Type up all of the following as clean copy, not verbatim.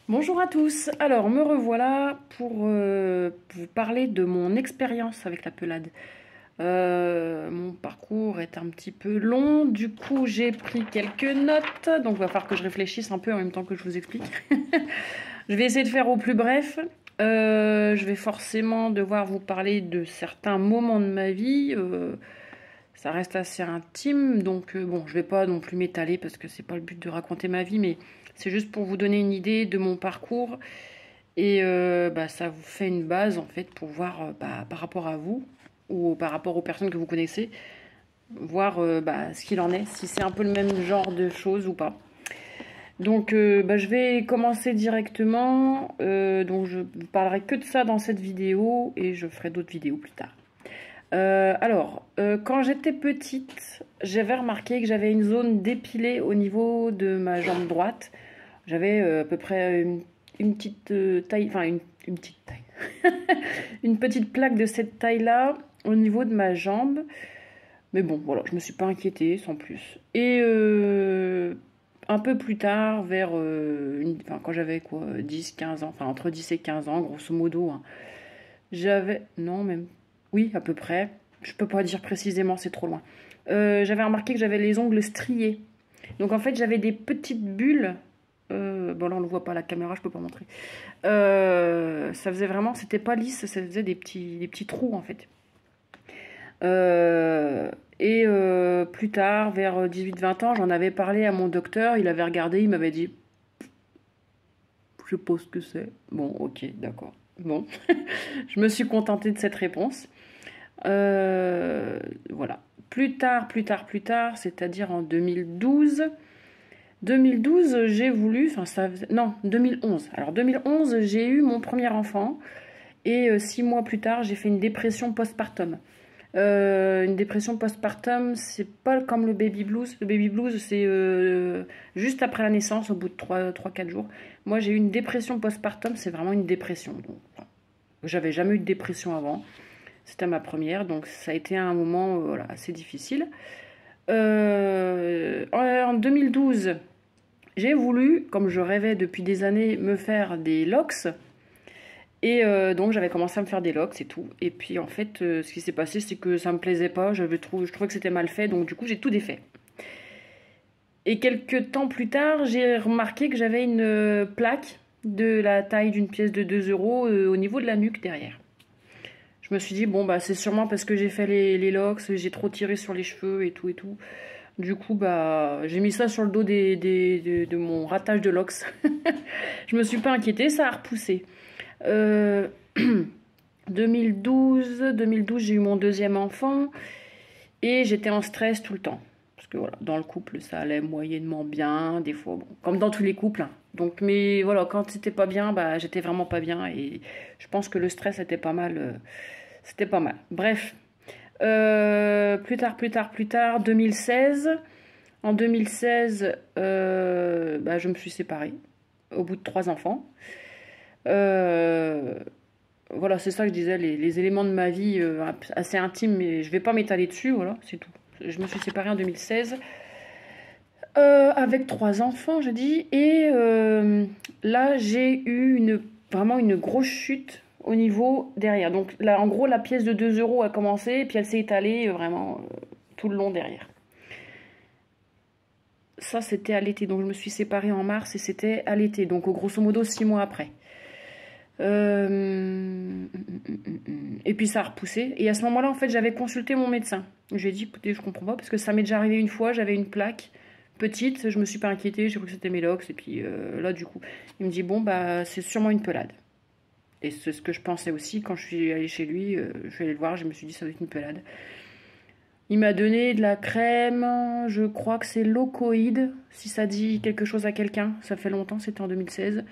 Bonjour à tous, alors me revoilà pour vous parler de mon expérience avec la pelade. Mon parcours est un petit peu long, du coup j'ai pris quelques notes, donc il va falloir que je réfléchisse un peu en même temps que je vous explique. Je vais essayer de faire au plus bref. Je vais forcément devoir vous parler de certains moments de ma vie. Ça reste assez intime, donc bon, je vais pas non plus m'étaler parce que c'est pas le but de raconter ma vie, mais c'est juste pour vous donner une idée de mon parcours et ça vous fait une base en fait pour voir par rapport à vous ou par rapport aux personnes que vous connaissez, voir ce qu'il en est, si c'est un peu le même genre de choses ou pas. Donc je vais commencer directement, donc je ne parlerai que de ça dans cette vidéo et je ferai d'autres vidéos plus tard. Quand j'étais petite, j'avais remarqué que j'avais une zone dépilée au niveau de ma jambe droite. J'avais à peu près une petite taille, enfin une petite taille, une petite plaque de cette taille-là au niveau de ma jambe. Mais bon, voilà, je me suis pas inquiétée, sans plus. Et un peu plus tard, quand j'avais quoi, 10, 15 ans, enfin entre 10 et 15 ans, grosso modo, hein, j'avais, non, même, oui, à peu près. Je peux pas dire précisément, c'est trop loin. J'avais remarqué que j'avais les ongles striés. Donc en fait, j'avais des petites bulles. Bon, là, on ne le voit pas à la caméra, je peux pas montrer. Ça faisait vraiment, c'était pas lisse, ça faisait des petits trous en fait. Plus tard, vers 18-20 ans, j'en avais parlé à mon docteur. Il avait regardé, il m'avait dit, je sais pas ce que c'est. Bon, ok, d'accord. Bon, je me suis contentée de cette réponse. Voilà. Plus tard, c'est-à-dire en 2012. 2012, j'ai voulu, enfin ça faisait, non, 2011. Alors 2011, j'ai eu mon premier enfant et 6 mois plus tard, j'ai fait une dépression postpartum. Une dépression postpartum, c'est pas comme le baby blues. Le baby blues, c'est juste après la naissance, au bout de 3-4 jours. Moi, j'ai eu une dépression postpartum, c'est vraiment une dépression. Donc, voilà. J'avais jamais eu de dépression avant. C'était ma première, donc ça a été un moment voilà, assez difficile. En 2012, j'ai voulu, comme je rêvais depuis des années, me faire des locks. Et donc j'avais commencé à me faire des locks et tout. Et puis en fait, ce qui s'est passé, c'est que ça me plaisait pas. Je trouvais que c'était mal fait, donc du coup j'ai tout défait. Et quelques temps plus tard, j'ai remarqué que j'avais une plaque de la taille d'une pièce de 2 euros au niveau de la nuque derrière. Je me suis dit, bon, bah c'est sûrement parce que j'ai fait les locks, j'ai trop tiré sur les cheveux et tout et tout. Du coup, bah, j'ai mis ça sur le dos de mon ratage de locks. Je me suis pas inquiétée, ça a repoussé. 2012, j'ai eu mon deuxième enfant et j'étais en stress tout le temps. Parce que voilà, dans le couple, ça allait moyennement bien, des fois, bon, comme dans tous les couples. Hein. Donc, mais voilà, quand c'était pas bien, bah, j'étais vraiment pas bien et je pense que le stress était pas mal. C'était pas mal. Bref, plus tard, 2016. En 2016, je me suis séparée au bout de 3 enfants. Voilà, c'est ça que je disais, les éléments de ma vie assez intimes, mais je vais pas m'étaler dessus, voilà, c'est tout. Je me suis séparée en 2016 avec 3 enfants, je dis, et là j'ai eu vraiment une grosse chute au niveau derrière. Donc là, en gros, la pièce de 2 euros a commencé, puis elle s'est étalée vraiment tout le long derrière. Ça, c'était à l'été, donc je me suis séparée en mars et c'était à l'été, donc grosso modo 6 mois après. Et puis ça a repoussé. Et à ce moment-là, en fait, j'avais consulté mon médecin. Je lui ai dit, écoutez, je comprends pas, parce que ça m'est déjà arrivé une fois, j'avais une plaque petite, je me suis pas inquiétée, j'ai cru que c'était mes locks, et puis là, du coup, il me dit, bon, bah, c'est sûrement une pelade. Et c'est ce que je pensais aussi quand je suis allée chez lui, je suis allée le voir, je me suis dit, ça doit être une pelade. Il m'a donné de la crème, je crois que c'est Locoïde, si ça dit quelque chose à quelqu'un, ça fait longtemps, c'était en 2016.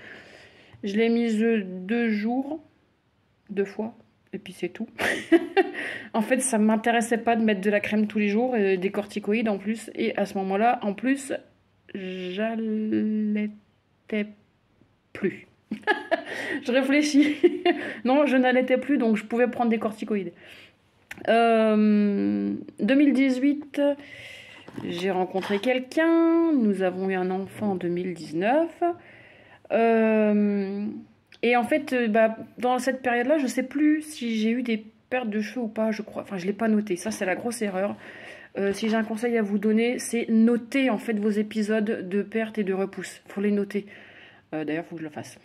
Je l'ai mise 2 jours, 2 fois, et puis c'est tout. En fait, ça ne m'intéressait pas de mettre de la crème tous les jours, et des corticoïdes en plus. Et à ce moment-là, en plus, j'allaitais plus. Je réfléchis. Non, je n'allaitais plus, donc je pouvais prendre des corticoïdes. 2018, j'ai rencontré quelqu'un. Nous avons eu un enfant en 2019. Euh, et en fait, bah, dans cette période-là, je sais plus si j'ai eu des pertes de cheveux ou pas, je crois. Enfin, je l'ai pas noté. Ça, c'est la grosse erreur. Si j'ai un conseil à vous donner, c'est noter en fait vos épisodes de perte et de repousse. Faut les noter. D'ailleurs, il faut que je le fasse.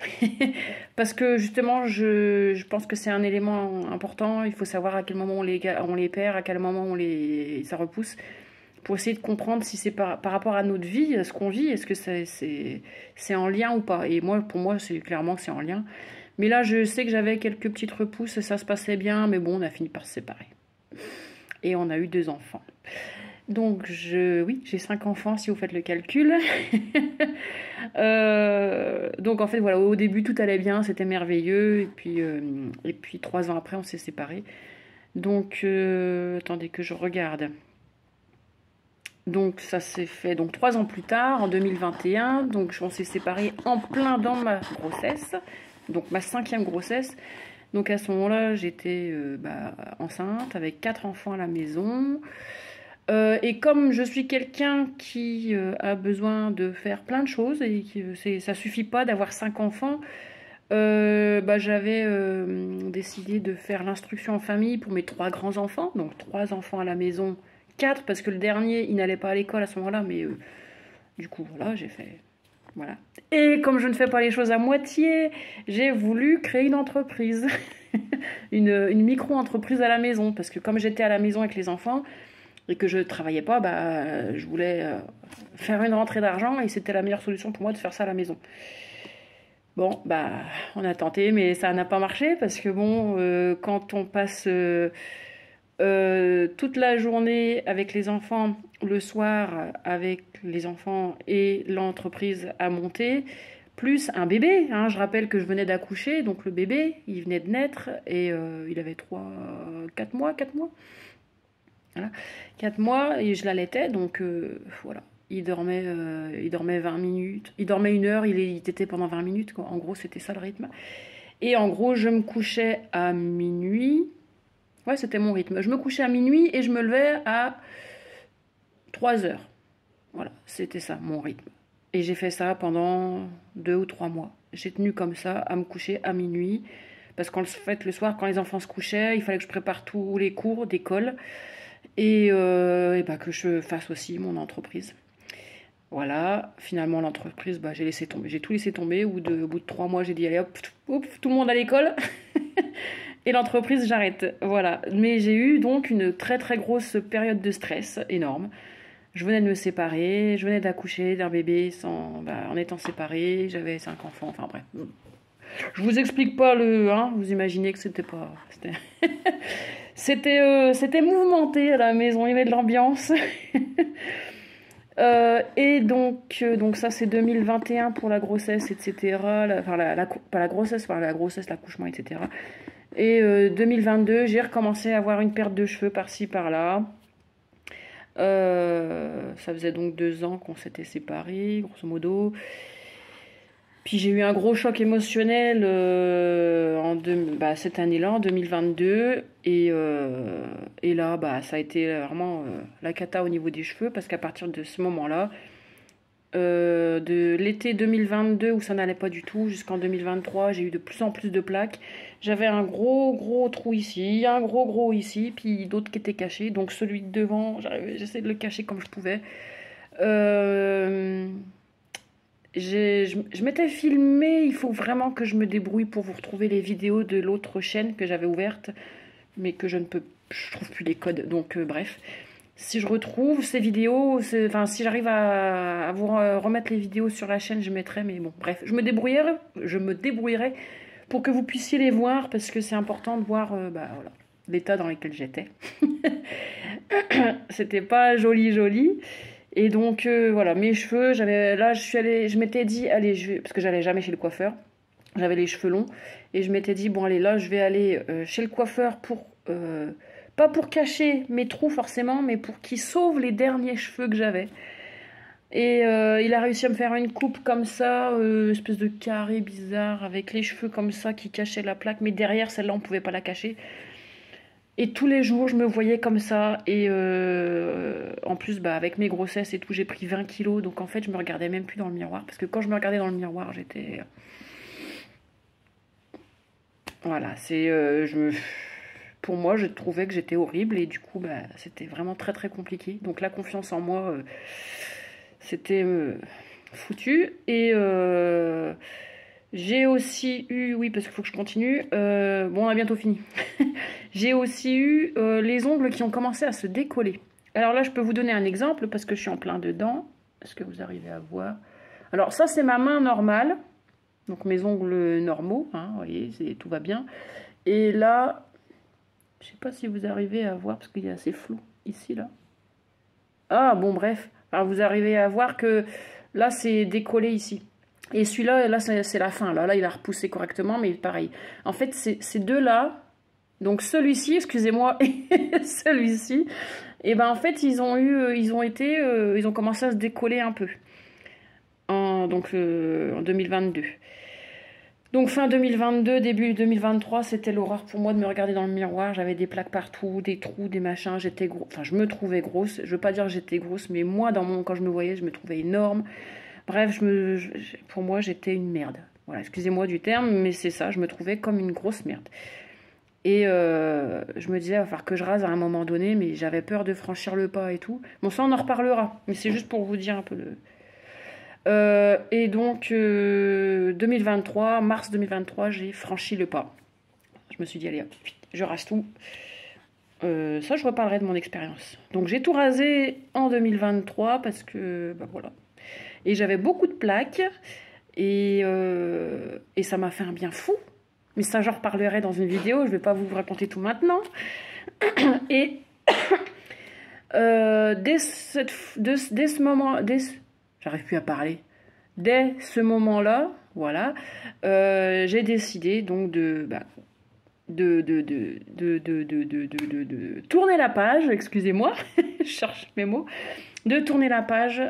Parce que justement, je pense que c'est un élément important. Il faut savoir à quel moment on les perd, à quel moment ça repousse. Pour essayer de comprendre si c'est par rapport à notre vie, à ce qu'on vit, est-ce que c'est en lien ou pas. Et moi, pour moi, c'est clairement que c'est en lien. Mais là, je sais que j'avais quelques petites repousses et ça se passait bien. Mais bon, on a fini par se séparer. Et on a eu 2 enfants. Donc, oui, j'ai 5 enfants si vous faites le calcul. Donc, en fait, voilà, au début, tout allait bien, c'était merveilleux. Et puis 3 ans après, on s'est séparés. Donc, attendez que je regarde. Donc, ça s'est fait 3 ans plus tard, en 2021. Donc, on s'est séparés en plein dans ma grossesse. Donc, ma 5e grossesse. Donc, à ce moment-là, j'étais enceinte avec 4 enfants à la maison. Et comme je suis quelqu'un qui a besoin de faire plein de choses et que ça suffit pas d'avoir 5 enfants, j'avais décidé de faire l'instruction en famille pour mes 3 grands enfants, donc 3 enfants à la maison, 4 parce que le dernier il n'allait pas à l'école à ce moment-là, mais du coup voilà, j'ai fait voilà. Et comme je ne fais pas les choses à moitié, j'ai voulu créer une entreprise, une micro-entreprise à la maison, parce que comme j'étais à la maison avec les enfants et que je travaillais pas, je voulais faire une rentrée d'argent et c'était la meilleure solution pour moi de faire ça à la maison. Bon, on a tenté, mais ça n'a pas marché parce que bon, quand on passe toute la journée avec les enfants, le soir avec les enfants et l'entreprise à monter, plus un bébé, hein, je rappelle que je venais d'accoucher, donc le bébé, il venait de naître et il avait 4 mois, 4 mois. Voilà. 4 mois et je l'allaitais, donc voilà. Il dormait 20 minutes. Il dormait 1 heure, il tétait pendant 20 minutes. Quoi. En gros, c'était ça le rythme. Et en gros, je me couchais à minuit. Ouais, c'était mon rythme. Je me couchais à minuit et je me levais à 3 heures. Voilà, c'était ça, mon rythme. Et j'ai fait ça pendant 2 ou 3 mois. J'ai tenu comme ça, à me coucher à minuit. Parce qu'en fait, le soir, quand les enfants se couchaient, il fallait que je prépare tous les cours d'école. Et que je fasse aussi mon entreprise. Voilà, finalement l'entreprise, j'ai laissé tomber, j'ai tout laissé tomber. Au bout de 3 mois, j'ai dit allez hop, tout le monde à l'école. Et l'entreprise, j'arrête. Voilà, mais j'ai eu donc une très très grosse période de stress énorme. Je venais de me séparer, je venais d'accoucher d'un bébé en étant séparée, j'avais 5 enfants, enfin bref. Je vous explique pas vous imaginez que c'était pas... C'était mouvementé à la maison, il y avait de l'ambiance. Et donc ça c'est 2021 pour la grossesse, etc. Pas la grossesse, l'accouchement, etc. Et 2022, j'ai recommencé à avoir une perte de cheveux par-ci, par-là. Ça faisait donc 2 ans qu'on s'était séparés, grosso modo. Puis j'ai eu un gros choc émotionnel cette année-là, en 2022. Et là, ça a été vraiment la cata au niveau des cheveux, parce qu'à partir de ce moment-là, de l'été 2022 où ça n'allait pas du tout, jusqu'en 2023, j'ai eu de plus en plus de plaques. J'avais un gros trou ici, un gros ici, puis d'autres qui étaient cachés. Donc celui de devant, j'essayais de le cacher comme je pouvais. Je m'étais filmé, il faut vraiment que je me débrouille pour vous retrouver les vidéos de l'autre chaîne que j'avais ouverte, mais que je trouve plus les codes, donc bref. Si je retrouve ces vidéos, si j'arrive à vous remettre les vidéos sur la chaîne, je mettrai, mais bon, bref, je me débrouillerai pour que vous puissiez les voir, parce que c'est important de voir l'état dans lequel j'étais. C'était pas joli. Et donc voilà, mes cheveux, je m'étais dit, allez, parce que j'allais jamais chez le coiffeur, j'avais les cheveux longs, et je m'étais dit, bon allez, là je vais aller chez le coiffeur pas pour cacher mes trous forcément, mais pour qu'il sauve les derniers cheveux que j'avais. Et il a réussi à me faire une coupe comme ça, espèce de carré bizarre, avec les cheveux comme ça qui cachaient la plaque, mais derrière celle-là on pouvait pas la cacher. Et tous les jours, je me voyais comme ça. Et en plus, bah, avec mes grossesses et tout, j'ai pris 20 kilos. Donc en fait, je me regardais même plus dans le miroir. Parce que quand je me regardais dans le miroir, j'étais... Voilà, c'est... Pour moi, je trouvais que j'étais horrible. Et du coup, bah, c'était vraiment très très compliqué. Donc la confiance en moi, c'était foutu. Et... j'ai aussi eu, oui, parce qu'il faut que je continue. Bon, on a bientôt fini. J'ai aussi eu les ongles qui ont commencé à se décoller. Alors là, je peux vous donner un exemple parce que je suis en plein dedans. Est-ce que vous arrivez à voir? Alors ça, c'est ma main normale. Donc mes ongles normaux, hein, vous voyez, tout va bien. Et là, je sais pas si vous arrivez à voir parce qu'il est assez flou ici, là. Ah, bon, bref. Alors, vous arrivez à voir que là, c'est décollé ici. Et celui-là, là, c'est la fin. Là, il a repoussé correctement, mais pareil. En fait, ces deux-là, donc celui-ci, excusez-moi, et celui-ci, et ben en fait, ils ont commencé à se décoller un peu. En 2022. Donc fin 2022, début 2023, c'était l'horreur pour moi de me regarder dans le miroir. J'avais des plaques partout, des trous, des machins. J'étais gros. Enfin, je me trouvais grosse. Je veux pas dire que j'étais grosse, mais moi, quand je me voyais, je me trouvais énorme. Bref, pour moi, j'étais une merde. Voilà, excusez-moi du terme, mais c'est ça. Je me trouvais comme une grosse merde. Et je me disais, il va falloir que je rase à un moment donné, mais j'avais peur de franchir le pas et tout. Bon, ça, on en reparlera. Mais c'est juste pour vous dire un peu le... et donc, 2023, mars 2023, j'ai franchi le pas. Je me suis dit, allez, hop, je rase tout. Ça, je reparlerai de mon expérience. Donc, j'ai tout rasé en 2023 parce que, bah voilà. Et j'avais beaucoup de plaques et ça m'a fait un bien fou. Mais ça, j'en reparlerai dans une vidéo. Je ne vais pas vous raconter tout maintenant. Et dès ce moment... J'arrive plus à parler. Dès ce moment-là, voilà, j'ai décidé donc de tourner la page, excusez-moi, je cherche mes mots, de tourner la page.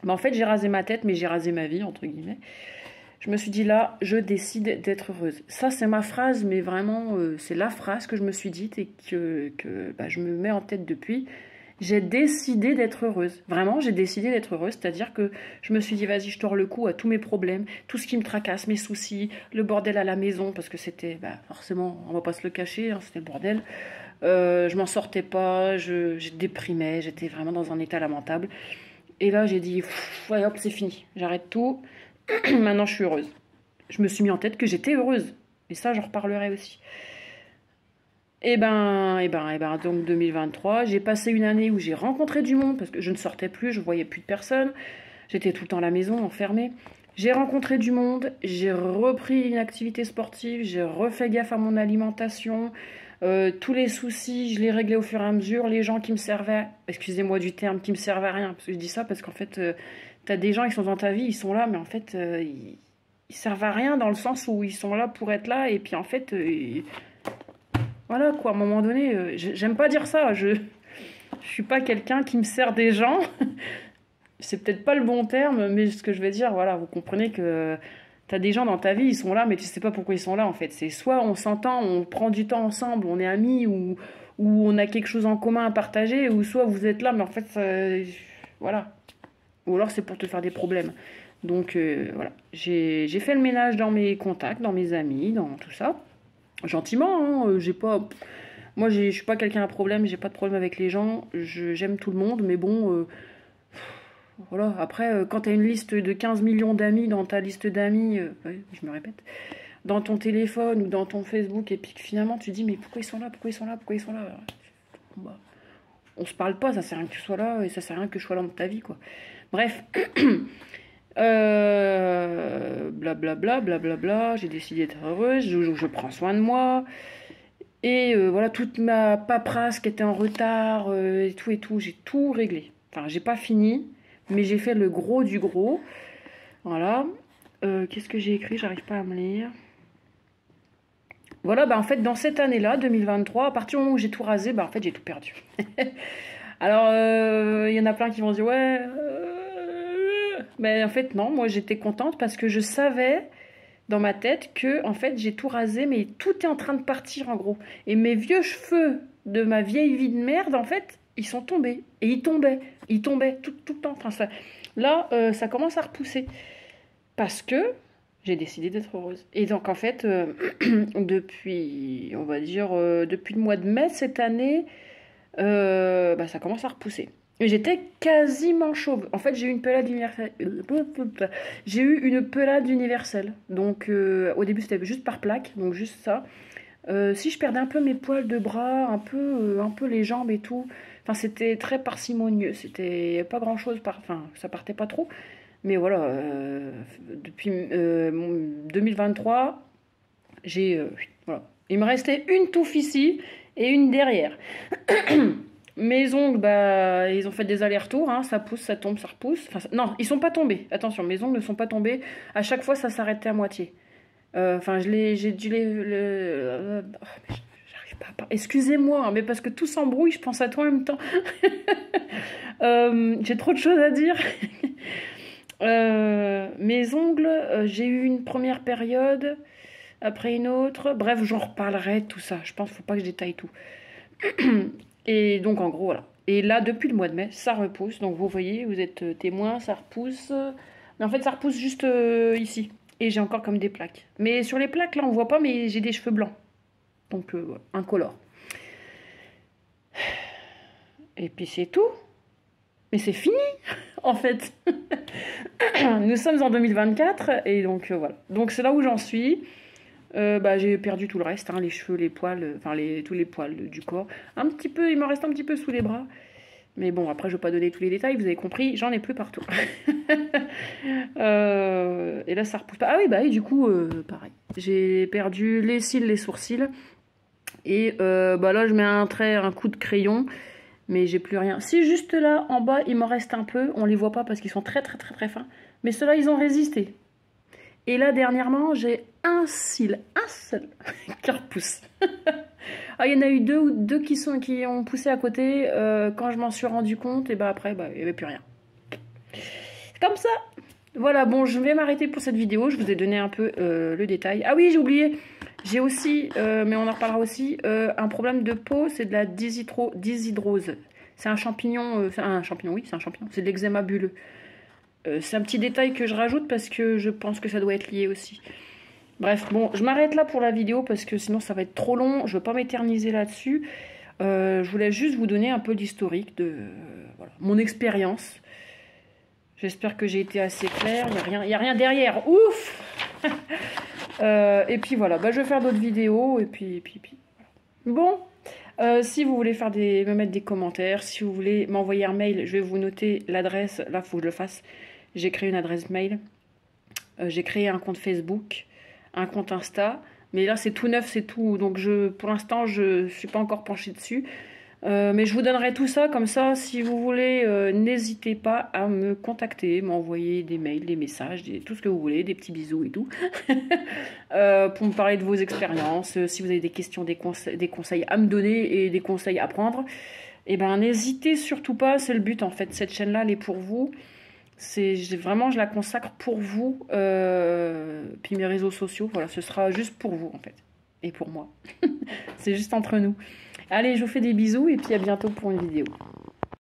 En fait, j'ai rasé ma tête, mais j'ai rasé ma vie, entre guillemets. Je me suis dit là, je décide d'être heureuse. Ça, c'est ma phrase, mais vraiment, c'est la phrase que je me suis dite et que je me mets en tête depuis. J'ai décidé d'être heureuse. Vraiment, j'ai décidé d'être heureuse. C'est-à-dire que je me suis dit, vas-y, je tords le cou à tous mes problèmes, tout ce qui me tracasse, mes soucis, le bordel à la maison, parce que c'était, forcément, on va pas se le cacher, hein, c'était le bordel. Je m'en sortais pas, je déprimais, j'étais vraiment dans un état lamentable. Et là, j'ai dit, ouais, hop, c'est fini, j'arrête tout. Maintenant, je suis heureuse. Je me suis mis en tête que j'étais heureuse. Et ça, j'en reparlerai aussi. Donc 2023, j'ai passé une année où j'ai rencontré du monde parce que je ne sortais plus, je voyais plus de personnes. J'étais tout le temps à la maison, enfermée. J'ai rencontré du monde, j'ai repris une activité sportive, j'ai refait gaffe à mon alimentation. Tous les soucis, je les réglais au fur et à mesure. Les gens qui me servaient, excusez-moi du terme, qui me servaient à rien. Parce que je dis ça parce qu'en fait, t'as des gens qui sont dans ta vie, ils sont là, mais en fait, ils servent à rien dans le sens où ils sont là pour être là. Et puis en fait... voilà quoi, à un moment donné, j'aime pas dire ça, je suis pas quelqu'un qui me sert des gens, c'est peut-être pas le bon terme, mais ce que je vais dire, voilà, vous comprenez que t'as des gens dans ta vie, ils sont là, mais tu sais pas pourquoi ils sont là en fait. C'est soit on s'entend, on prend du temps ensemble, on est amis, ou on a quelque chose en commun à partager, ou soit vous êtes là, mais en fait, voilà. Ou alors c'est pour te faire des problèmes. Donc voilà, j'ai fait le ménage dans mes contacts, dans mes amis, dans tout ça. Gentiment, hein, j'ai pas... Moi, je suis pas quelqu'un à problème, j'ai pas de problème avec les gens, j'aime tout le monde, mais bon, voilà. Après, quand t'as une liste de 15 millions d'amis dans ta liste d'amis, ouais, je me répète, dans ton téléphone ou dans ton Facebook, et puis que finalement tu te dis, mais pourquoi ils sont là, pourquoi ils sont là, pourquoi ils sont là? Bah, on se parle pas, ça sert à rien que tu sois là, et ça sert à rien que je sois là dans ta vie, quoi. Bref... blablabla, blablabla, j'ai décidé d'être heureuse, je prends soin de moi, et voilà, toute ma paperasse qui était en retard, et tout, j'ai tout réglé. Enfin, j'ai pas fini, mais j'ai fait le gros du gros. Voilà. Qu'est-ce que j'ai écrit? J'arrive pas à me lire. Voilà, en fait, dans cette année-là, 2023, à partir du moment où j'ai tout rasé, en fait, j'ai tout perdu. Alors, il y en a plein qui vont dire, ouais... Mais en fait, non, moi j'étais contente parce que je savais dans ma tête que en fait j'ai tout rasé, mais tout est en train de partir en gros. Et mes vieux cheveux de ma vieille vie de merde, en fait, ils sont tombés. Et ils tombaient tout le temps. Enfin, ça, là, ça commence à repousser. Parce que j'ai décidé d'être heureuse. Et donc en fait, depuis, on va dire, depuis le mois de mai cette année, bah, ça commence à repousser. Et j'étais quasiment chauve. En fait, j'ai eu une pelade universelle. J'ai eu une pelade universelle. Donc, au début, c'était juste par plaque, donc juste ça. Si je perdais un peu mes poils de bras, un peu les jambes et tout. Enfin, c'était très parcimonieux. C'était pas grand-chose. Enfin, ça partait pas trop. Mais voilà, depuis 2023, voilà. Il me restait une touffe ici et une derrière. Mes ongles, bah, ils ont fait des allers-retours, hein, ça pousse, ça tombe, ça repousse. Enfin, non, ils sont pas tombés. Attention, mes ongles ne sont pas tombés. À chaque fois, ça s'arrêtait à moitié. Enfin, j'ai dû j'arrive pas à parler. Excusez-moi, hein, mais parce que tout s'embrouille, je pense à toi en même temps. J'ai trop de choses à dire. Mes ongles, j'ai eu une première période, après une autre. Bref, j'en reparlerai de tout ça. Je pense qu'il ne faut pas que je détaille tout. Et donc, en gros, voilà. Et là, depuis le mois de mai, ça repousse. Donc, vous voyez, vous êtes témoin, ça repousse. Mais en fait, ça repousse juste ici. Et j'ai encore comme des plaques. Mais sur les plaques, là, on voit pas, mais j'ai des cheveux blancs. Donc, incolore. Et puis, c'est tout. Mais c'est fini, en fait. Nous sommes en 2024, et donc, voilà. Donc, c'est là où j'en suis. Bah, j'ai perdu tout le reste, hein, les cheveux, les poils, enfin tous les poils du corps. Un petit peu, il m'en reste un petit peu sous les bras. Mais bon, après, je ne vais pas donner tous les détails, vous avez compris, j'en ai plus partout. Et là, ça repousse pas. Ah oui, bah oui, du coup, pareil. J'ai perdu les cils, les sourcils. Et bah là, je mets un coup de crayon, mais j'ai plus rien. Si juste là, en bas, il m'en reste un peu, on les voit pas parce qu'ils sont très fins. Mais ceux-là, ils ont résisté. Et là, dernièrement, j'ai un cil, un seul, qui repousse. Ah, il y en a eu deux qui ont poussé à côté. Quand je m'en suis rendu compte, et bah après, bah, il n'y avait plus rien. Comme ça. Voilà, bon, je vais m'arrêter pour cette vidéo. Je vous ai donné un peu le détail. Ah oui, j'ai oublié. J'ai aussi, mais on en reparlera aussi, un problème de peau. C'est de la dyshydrose. C'est un champignon, oui, c'est un champignon. C'est de l'eczéma bulleux. C'est un petit détail que je rajoute parce que je pense que ça doit être lié aussi. Bref, bon, je m'arrête là pour la vidéo parce que sinon ça va être trop long. Je ne veux pas m'éterniser là-dessus. Je voulais juste vous donner un peu l'historique de voilà, mon expérience. J'espère que j'ai été assez claire. Il n'y a rien derrière. Ouf. Et puis voilà, bah, je vais faire d'autres vidéos. Et puis. Bon, si vous voulez me mettre des commentaires, si vous voulez m'envoyer un mail, je vais vous noter l'adresse. Là, il faut que je le fasse. J'ai créé une adresse mail. J'ai créé un compte Facebook, un compte Insta. Mais là, c'est tout neuf, c'est tout. Donc, pour l'instant, je ne suis pas encore penchée dessus. Mais je vous donnerai tout ça. Comme ça, si vous voulez, n'hésitez pas à me contacter, m'envoyer des mails, des messages, tout ce que vous voulez, des petits bisous et tout. Pour me parler de vos expériences. Si vous avez des questions, des conseils à me donner et des conseils à prendre, eh ben, n'hésitez surtout pas. C'est le but, en fait. Cette chaîne-là, elle est pour vous. Vraiment, je la consacre pour vous. Puis mes réseaux sociaux, voilà, ce sera juste pour vous, en fait. Et pour moi. C'est juste entre nous. Allez, je vous fais des bisous et puis à bientôt pour une vidéo.